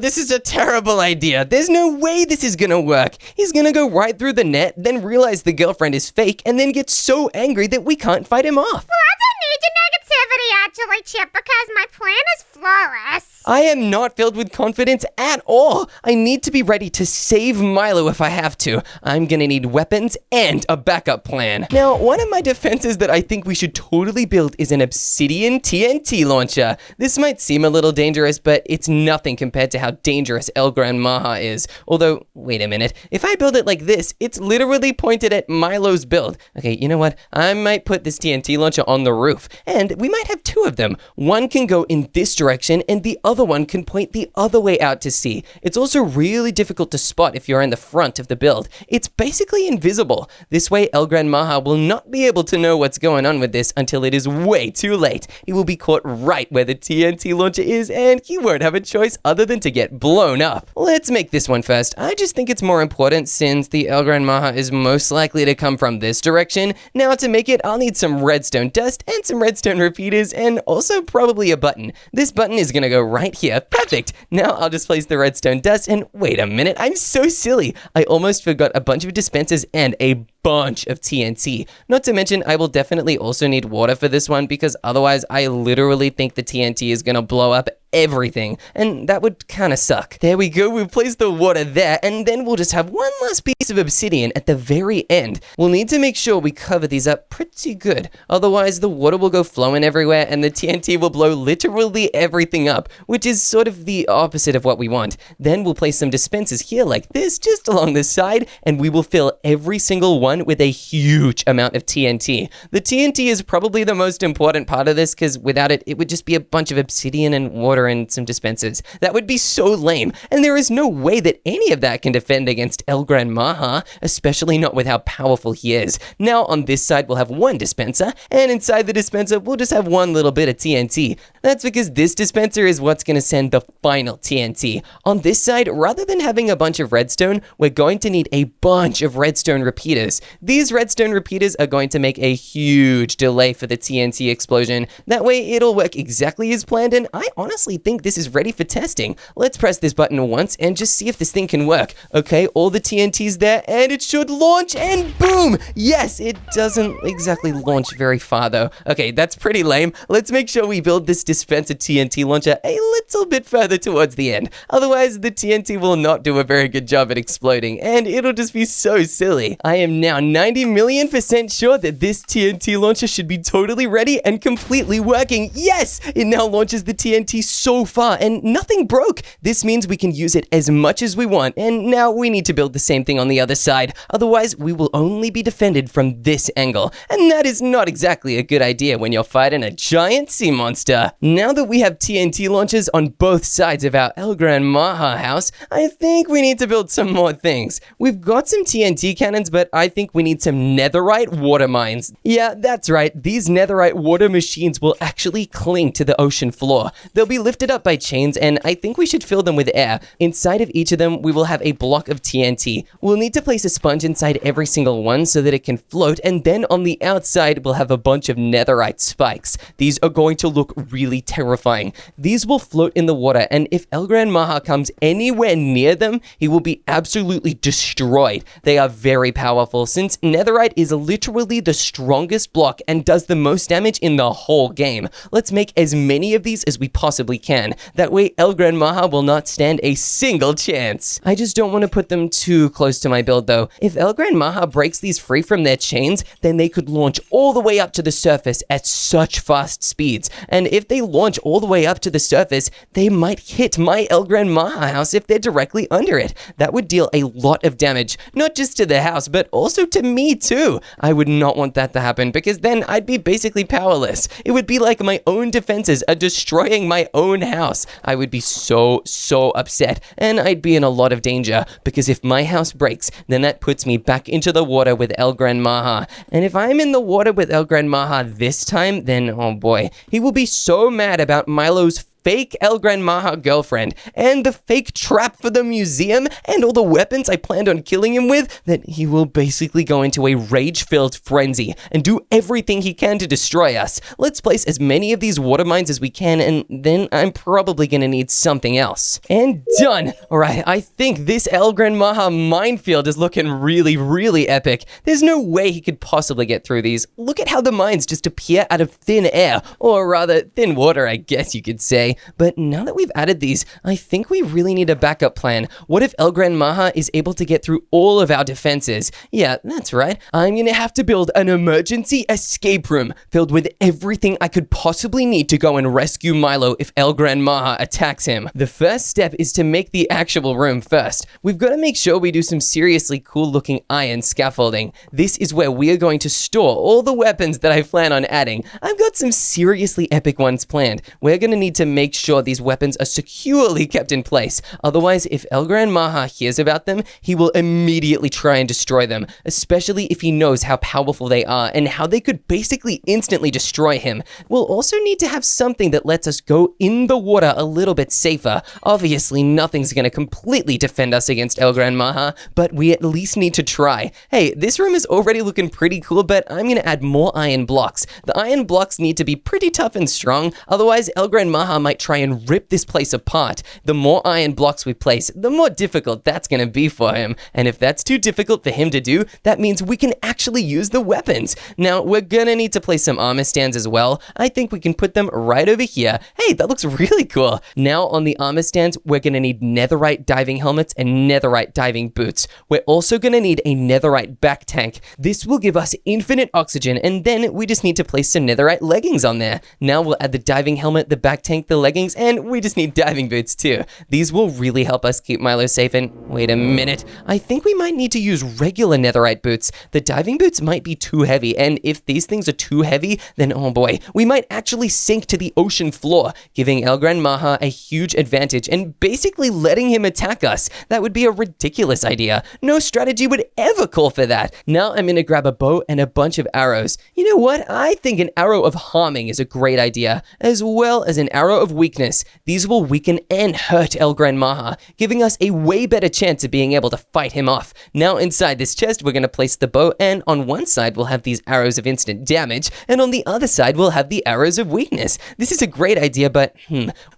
this is a terrible idea. There's no way this is gonna work. He's gonna go right through the net, then realize the girlfriend is fake, and then get so angry that we can't fight him off. Well, I don't need your negativity, actually, Chip, because my plan is flawless. I am not filled with confidence at all. I need to be ready to save Milo if I have to. I'm gonna need weapons and a backup plan. Now, one of my defenses that I think we should totally build is an obsidian TNT launcher. This might seem a little dangerous, but it's nothing compared to how dangerous GRAN MAJA is. Although, wait a minute, if I build it like this, it's literally pointed at Milo's build. Okay, you know what? I might put this TNT launcher on the roof, and we might have two of them. One can go in this direction, and the other one can point the other way out to sea. It's also really difficult to spot if you're in the front of the build. It's basically invisible. This way, GRAN MAJA will not be able to know what's going on with this until it is way too late. He will be caught right where the TNT launcher is, and he won't have a choice other than to get blown up. Let's make this one first. I just think it's more important since the GRAN MAJA is most likely to come from this direction. Now, to make it, I'll need some redstone dust and some redstone repeaters, and also probably a button. This button is gonna go right here. Perfect. Now I'll just place the redstone dust, and wait a minute, I'm so silly. I almost forgot a bunch of dispensers and a bunch of TNT. Not to mention, I will definitely also need water for this one because otherwise I literally think the TNT is gonna blow up everything, and that would kind of suck. There we go, we've placed the water there, and then we'll just have one last piece of obsidian at the very end. We'll need to make sure we cover these up pretty good, otherwise the water will go flowing everywhere and the TNT will blow literally everything up, which is sort of the opposite of what we want. Then we'll place some dispensers here like this, just along the side, and we will fill every single one with a huge amount of TNT. The TNT is probably the most important part of this because without it, it would just be a bunch of obsidian and water and some dispensers. That would be so lame, and there is no way that any of that can defend against GRAN MAJA, especially not with how powerful he is. Now on this side we'll have one dispenser, and inside the dispenser we'll just have one little bit of TNT. That's because this dispenser is what's going to send the final TNT. On this side, rather than having a bunch of redstone, we're going to need a bunch of redstone repeaters. These redstone repeaters are going to make a huge delay for the TNT explosion. That way it'll work exactly as planned, and I honestly think this is ready for testing. Let's press this button once and just see if this thing can work. Okay, all the TNT's there, and it should launch, and boom! Yes, it doesn't exactly launch very far though. Okay, that's pretty lame. Let's make sure we build this dispenser TNT launcher a little bit further towards the end. Otherwise, the TNT will not do a very good job at exploding, and it'll just be so silly. I am now 90,000,000% sure that this TNT launcher should be totally ready and completely working. Yes! It now launches the TNT so far, and nothing broke. This means we can use it as much as we want, and now we need to build the same thing on the other side. Otherwise, we will only be defended from this angle, and that is not exactly a good idea when you're fighting a giant sea monster. Now that we have TNT launchers on both sides of our GRAN MAJA house, I think we need to build some more things. We've got some TNT cannons, but I think we need some netherite water mines. Yeah, that's right. These netherite water machines will actually cling to the ocean floor. They'll be lifted up by chains, and I think we should fill them with air. Inside of each of them, we will have a block of TNT. We'll need to place a sponge inside every single one so that it can float, and then on the outside, we'll have a bunch of netherite spikes. These are going to look really terrifying. These will float in the water, and if GRAN MAJA comes anywhere near them, he will be absolutely destroyed. They are very powerful, since netherite is literally the strongest block and does the most damage in the whole game. Let's make as many of these as we possibly can. That way, GRAN MAJA will not stand a single chance. I just don't want to put them too close to my build, though. If GRAN MAJA breaks these free from their chains, then they could launch all the way up to the surface at such fast speeds. And if they launch all the way up to the surface, they might hit my GRAN MAJA house if they're directly under it. That would deal a lot of damage, not just to the house, but also to me too. I would not want that to happen because then I'd be basically powerless. It would be like my own defenses are destroying my own house. I would be so upset, and I'd be in a lot of danger because if my house breaks, then that puts me back into the water with GRAN MAJA. And if I'm in the water with GRAN MAJA this time, then oh boy, he will be so mad about Milo's fake El Gran Maja girlfriend, and the fake trap for the museum, and all the weapons I planned on killing him with, that he will basically go into a rage-filled frenzy and do everything he can to destroy us. Let's place as many of these water mines as we can, and then I'm probably gonna need something else. And done! Alright, I think this El Gran Maja minefield is looking really, really epic. There's no way he could possibly get through these. Look at how the mines just appear out of thin air, or rather, thin water, I guess you could say. But now that we've added these, I think we really need a backup plan. What if El Gran Maja is able to get through all of our defenses? Yeah, that's right. I'm gonna have to build an emergency escape room filled with everything I could possibly need to go and rescue Milo if El Gran Maja attacks him. The first step is to make the actual room first. We've got to make sure we do some seriously cool looking iron scaffolding. This is where we are going to store all the weapons that I plan on adding. I've got some seriously epic ones planned. We're going to need to make sure these weapons are securely kept in place. Otherwise, if El Gran Maja hears about them, he will immediately try and destroy them, especially if he knows how powerful they are and how they could basically instantly destroy him. We'll also need to have something that lets us go in the water a little bit safer. Obviously, nothing's going to completely defend us against El Gran Maja, but we at least need to try. Hey, this room is already looking pretty cool, but I'm going to add more iron blocks. The iron blocks need to be pretty tough and strong, otherwise El Gran Maja might try and rip this place apart. The more iron blocks we place, the more difficult that's going to be for him. And if that's too difficult for him to do, that means we can actually use the weapons. Now, we're going to need to place some armor stands as well. I think we can put them right over here. Hey, that looks really cool. Now, on the armor stands, we're going to need netherite diving helmets and netherite diving boots. We're also going to need a netherite back tank. This will give us infinite oxygen, and then we just need to place some netherite leggings on there. Now we'll add the diving helmet, the back tank, the leggings, and we just need diving boots too. These will really help us keep Milo safe. And wait a minute, I think we might need to use regular netherite boots. The diving boots might be too heavy, and if these things are too heavy, then oh boy, we might actually sink to the ocean floor, giving El Gran Maja a huge advantage and basically letting him attack us. That would be a ridiculous idea. No strategy would ever call for that. Now I'm gonna grab a bow and a bunch of arrows. You know what? I think an arrow of harming is a great idea, as well as an arrow of weakness. These will weaken and hurt El Gran Maja, giving us a way better chance of being able to fight him off. Now inside this chest, we're gonna place the bow, and on one side we'll have these arrows of instant damage, and on the other side we'll have the arrows of weakness. This is a great idea, but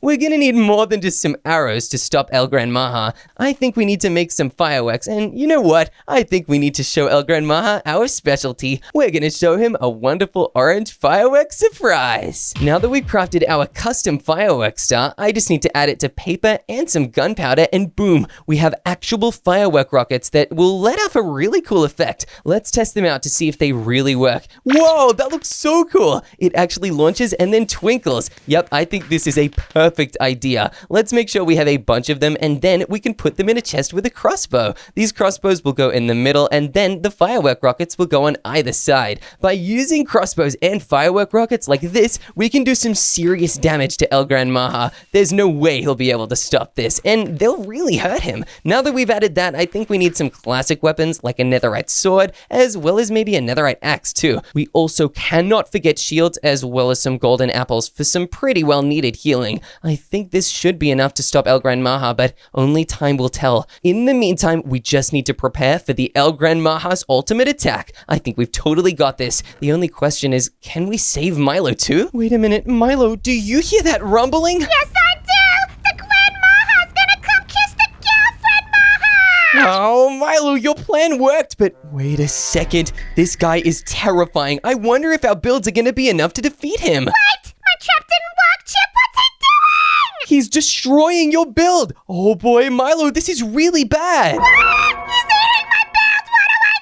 we're gonna need more than just some arrows to stop El Gran Maja. I think we need to make some fireworks, and you know what? I think we need to show El Gran Maja our specialty. We're gonna show him a wonderful orange firework surprise. Now that we've crafted our custom firework star, I just need to add it to paper and some gunpowder, and boom, we have actual firework rockets that will let off a really cool effect. Let's test them out to see if they really work. Whoa, that looks so cool. It actually launches and then twinkles. Yep, I think this is a perfect idea. Let's make sure we have a bunch of them, and then we can put them in a chest with a crossbow. These crossbows will go in the middle, and then the firework rockets will go on either side. By using crossbows and firework rockets like this, we can do some serious damage to El Gran Maja. There's no way he'll be able to stop this, and they'll really hurt him. Now that we've added that, I think we need some classic weapons like a netherite sword, as well as maybe a netherite axe too. We also cannot forget shields, as well as some golden apples for some pretty well needed healing. I think this should be enough to stop El Gran Maja, but only time will tell. In the meantime, we just need to prepare for the El Gran Maja's ultimate attack. I think we've totally got this. The only question is, can we save Milo too? Wait a minute, Milo, do you hear that rumbling? Yes, I do! The Gran Maja's gonna come kiss the girlfriend Maja! Oh, Milo, your plan worked, but wait a second. This guy is terrifying. I wonder if our builds are gonna be enough to defeat him. What? My trap didn't work, Chip! What's he doing? He's destroying your build. Oh boy, Milo, this is really bad. He's eating my build! What do I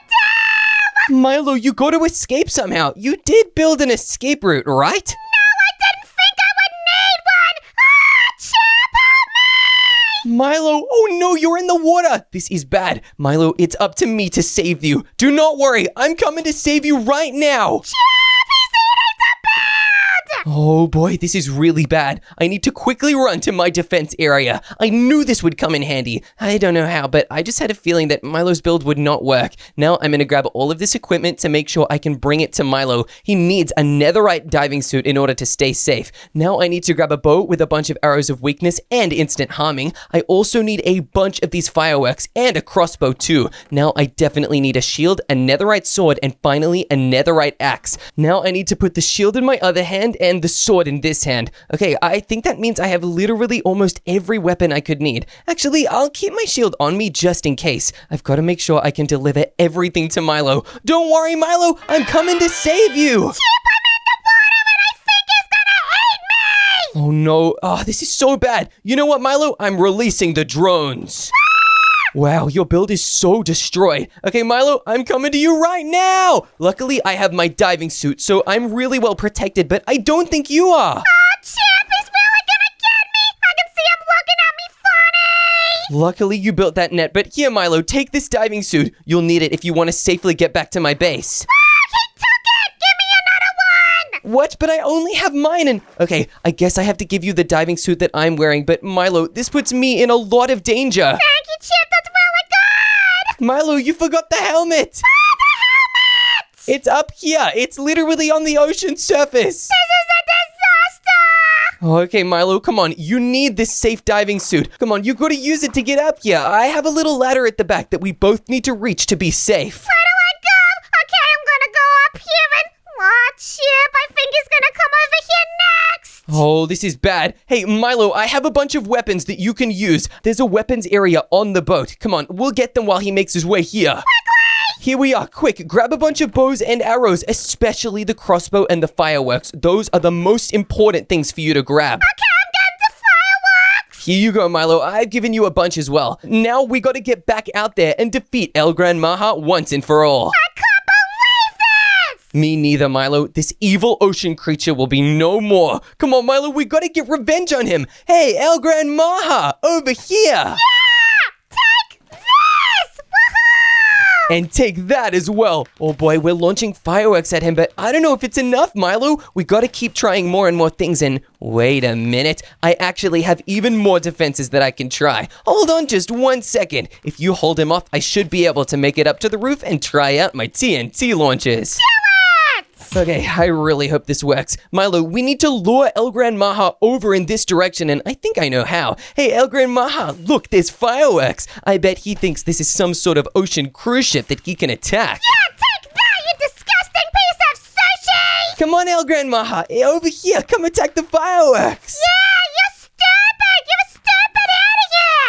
do? Milo, you got to escape somehow. You did build an escape route, right? No, I didn't think I would need one! Ah, Chip, help me! Milo, oh no, you're in the water. This is bad. Milo, it's up to me to save you. Do not worry, I'm coming to save you right now. Chip, he's eating the build! Oh boy, this is really bad. I need to quickly run to my defense area. I knew this would come in handy. I don't know how, but I just had a feeling that Milo's build would not work. Now I'm gonna grab all of this equipment to make sure I can bring it to Milo. He needs a netherite diving suit in order to stay safe. Now I need to grab a bow with a bunch of arrows of weakness and instant harming. I also need a bunch of these fireworks and a crossbow too. Now I definitely need a shield, a netherite sword, and finally a netherite axe. Now I need to put the shield in my other hand and the sword in this hand. Okay, I think that means I have literally almost every weapon I could need. Actually, I'll keep my shield on me just in case. I've got to make sure I can deliver everything to Milo. Don't worry, Milo, I'm coming to save you. Oh no, this is so bad. You know what, Milo? I'm releasing the drones. Wow, your build is so destroyed. Okay, Milo, I'm coming to you right now. Luckily, I have my diving suit, so I'm really well protected, but I don't think you are. Chip, he's really gonna get me. I can see him looking at me funny. Luckily, you built that net, but here, Milo, take this diving suit. You'll need it if you want to safely get back to my base. He took it. Give me another one. What? But I only have mine and... Okay, I guess I have to give you the diving suit that I'm wearing, but Milo, this puts me in a lot of danger. Thank you, Chip. That's really good. Milo, you forgot the helmet. The helmet. It's up here. It's literally on the ocean surface. This is a disaster. Okay, Milo, come on. You need this safe diving suit. Come on, you got to use it to get up here. I have a little ladder at the back that we both need to reach to be safe. Where do I go? Okay, I'm gonna go up here and... Chip, I think he's gonna come over here next. Oh, this is bad. Hey, Milo, I have a bunch of weapons that you can use. There's a weapons area on the boat. Come on, we'll get them while he makes his way here. Quickly! Here we are. Quick, grab a bunch of bows and arrows, especially the crossbow and the fireworks. Those are the most important things for you to grab. Okay, I'm getting the fireworks. Here you go, Milo. I've given you a bunch as well. Now we got to get back out there and defeat El Gran Maja once and for all. I can't believe this. Me neither, Milo. This evil ocean creature will be no more. Come on, Milo, we gotta get revenge on him. Hey, El Gran Maja, over here. Yeah! Take this! Woohoo! And take that as well. Oh boy, we're launching fireworks at him, but I don't know if it's enough, Milo. We gotta keep trying more and more things, and wait a minute. I actually have even more defenses that I can try. Hold on just 1 second. If you hold him off, I should be able to make it up to the roof and try out my TNT launches. Okay, I really hope this works. Milo, we need to lure El Gran Maja over in this direction, and I think I know how. Hey, El Gran Maja, look, there's fireworks. I bet he thinks this is some sort of ocean cruise ship that he can attack. Yeah, take that, you disgusting piece of sushi! Come on, El Gran Maja, over here, come attack the fireworks. Yeah, you're stupid! You're a stupid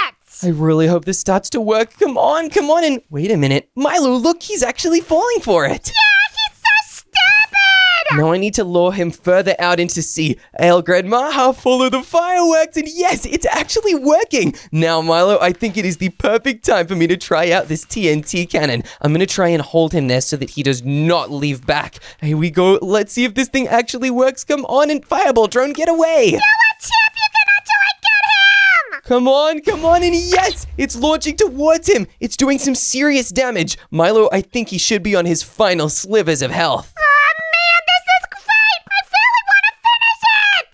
idiot! I really hope this starts to work. Come on, and wait a minute. Milo, look, he's actually falling for it. Now I need to lure him further out into sea. El Gran Maja, follow the fireworks, and yes, it's actually working. Now, Milo, I think it is the perfect time for me to try out this TNT cannon. I'm going to try and hold him there so that he does not leave back. Here we go. Let's see if this thing actually works. Come on, and fireball drone, get away. Do it, Chip! You can actually get him! Come on, and yes, it's launching towards him. It's doing some serious damage. Milo, I think he should be on his final slivers of health.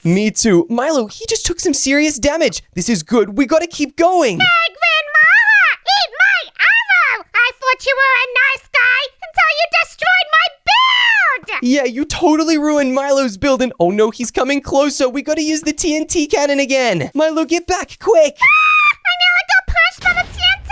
Me too. Milo, he just took some serious damage. This is good. We gotta keep going. Hey, Gran Maja! Eat my arrow! I thought you were a nice guy until you destroyed my build! Yeah, you totally ruined Milo's build, and oh no, he's coming closer. We gotta use the TNT cannon again. Milo, get back, quick! I nearly got punched by the TNT!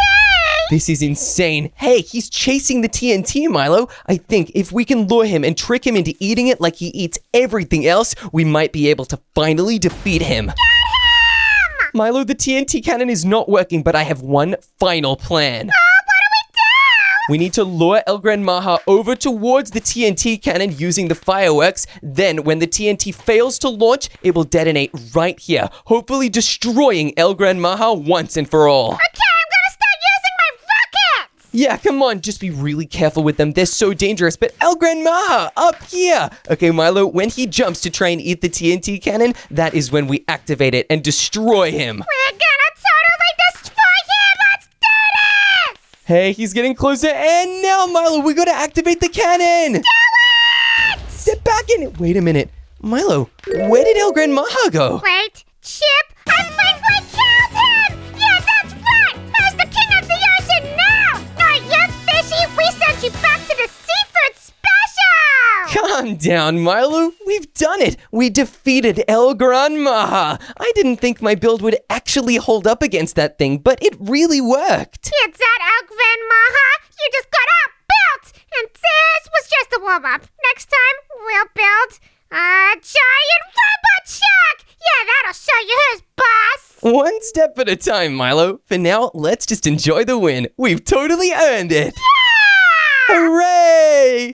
This is insane. Hey, he's chasing the TNT, Milo. I think if we can lure him and trick him into eating it like he eats everything else, we might be able to finally defeat him. Get him! Milo, the TNT cannon is not working, but I have one final plan. What do we do? We need to lure El Gran Maja over towards the TNT cannon using the fireworks. Then, when the TNT fails to launch, it will detonate right here, hopefully destroying El Gran Maja once and for all. Okay, I'm gonna start using my rockets! Yeah, come on, just be really careful with them. They're so dangerous. But El Gran Maja, up here. Okay, Milo, when he jumps to try and eat the TNT cannon, that is when we activate it and destroy him. We're gonna totally destroy him! Let's do this! Hey, he's getting closer, and now, Milo, we gotta activate the cannon! Do it! Step back in it. Wait a minute. Milo, where did El Gran Maja go? Wait, Chip, I think we killed him! Yeah, that's right! As the king of the ocean now! No, you fishy, we sent you back to the seafood special! Calm down, Milo. We've done it. We defeated El Gran Maja. I didn't think my build would actually hold up against that thing, but it really worked. It's that El Gran Maja! You just got outbuilt! And this was just a warm-up. Next time, we'll build a giant robot shark! Yeah, that'll show you who's boss! One step at a time, Milo. For now, let's just enjoy the win. We've totally earned it. Yeah! Hooray!